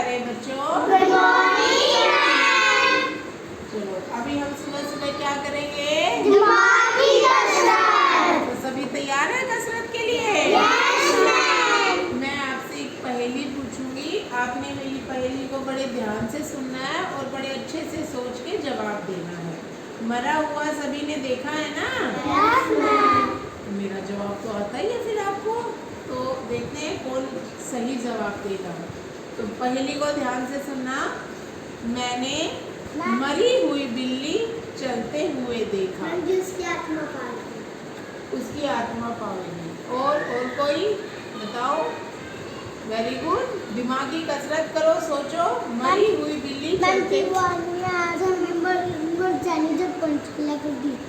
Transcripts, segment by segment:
रहे हैं बच्चों? Good morning. चलो अभी हम सुबह सुबह क्या करेंगे? दिमागी कसरत। तो सभी तैयार है कसरत के लिए? Yes ma'am. मैं आपसे एक पहेली पूछूंगी, आपने मेरी पहेली को बड़े ध्यान से सुनना है और बड़े अच्छे से सोच के जवाब देना है। मरा हुआ सभी ने देखा है ना? Yes ma'am. मेरा जवाब तो आता ही है फिर आपको, तो देखते हैं कौन सही जवाब देगा। तो पहेली को ध्यान से सुनना। मैंने मरी हुई बिल्ली चलते हुए देखा, जिसकी आत्मा पाएगी। उसकी आत्मा पावेगी। और कोई बताओ? वेरी गुड, दिमागी कसरत करो, सोचो। मरी हुई बिल्ली चलते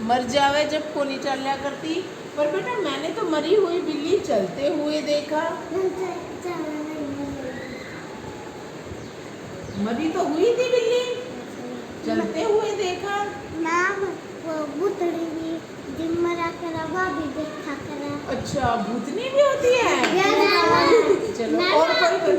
मर जावे जब कोनी चल्या करती। पर बेटा मैंने तो मरी हुई बिल्ली चलते हुए देखा। मरी तो हुई थी बिल्ली, चलते हुए देखा। अच्छा, भूतनी भी होती है? चलो और कोई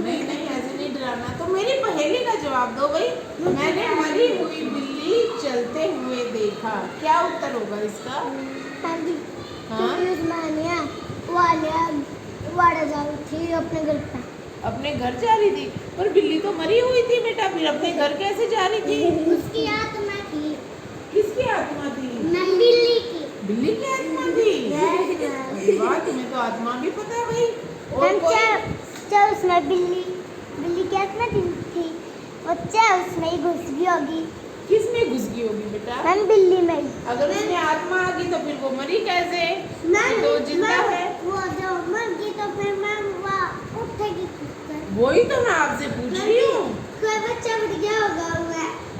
नहीं नहीं, ऐसे नहीं डराना। तो मेरी पहेली का जवाब दो भाई। मैंने मरी हुई बिल्ली चलते हुए देखा, क्या उत्तर होगा इसका? अपने घर पे। अपने घर जा रही थी, पर बिल्ली तो मरी हुई थी बेटा, फिर अपने घर कैसे जा रही थी? उसकी आत्मा थी। किसकी आत्मा थी? बिल्ली की। बिल्ली की आत्मा थी? अरे वाह, तुम्हें तो आत्मा भी पता है भाई। और कोई? उसमें बिल्ली की आत्मा थी बच्चा, उसमें ही घुस गई होगी। किस में घुस गई होगी बेटा? मैम बिल्ली में ही। अगर उसमें आत्मा आ गई तो फिर वो मरी कैसे? तो जिंदा है। वो जब मर गई तो फिर मैम वो उठेगी। वही तो मैं आपसे पूछ रही हूँ। कोई बच्चा उठ गया होगा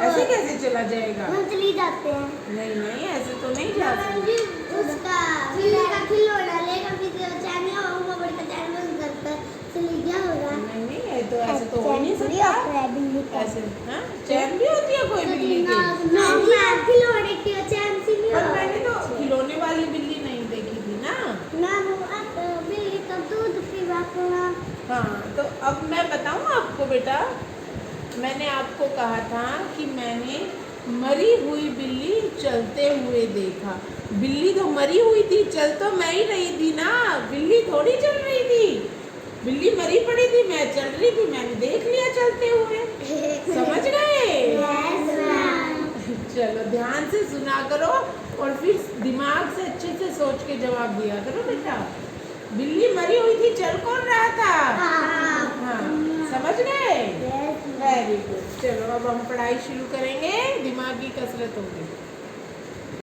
ऐसे कैसे चला जाएगा? हम चली जाते हैं। नहीं नहीं, ऐसे तो नहीं जा सकते। उसका बिल्ली का खिलौना लेकर फिर चैन होगा, बड़ी का चैन बंद करकर चली गया होगा। नहीं नहीं, ये तो ऐसे तो हो ही नहीं सकता। बिल्ली का ऐसे हाँ, चैन भी होती है कोई बिल्ली की? खिलौने की चैन सी नहीं पर होगा। मैंने तो खिलौने वाली बिल्ली नहीं देखी थी ना। बिल्ली का दूध पीवा करा। हाँ, तो अब मैं बताऊँ आपको बेटा, मैंने आपको कहा था कि मैंने मरी हुई बिल्ली चलते हुए देखा। बिल्ली तो मरी हुई थी, चल तो मैं ही रही थी ना, बिल्ली थोड़ी चल रही थी। बिल्ली मरी पड़ी थी, मैं चल रही थी, मैंने देख लिया चलते हुए। समझ गए? चलो ध्यान से सुना करो और फिर दिमाग से अच्छे से सोच के जवाब दिया करो बेटा। बिल्ली मरी हुई थी, चल कौन रहा था? हाँ, समझ गए? Very good. चलो अब हम पढ़ाई शुरू करेंगे, दिमागी कसरत होगी।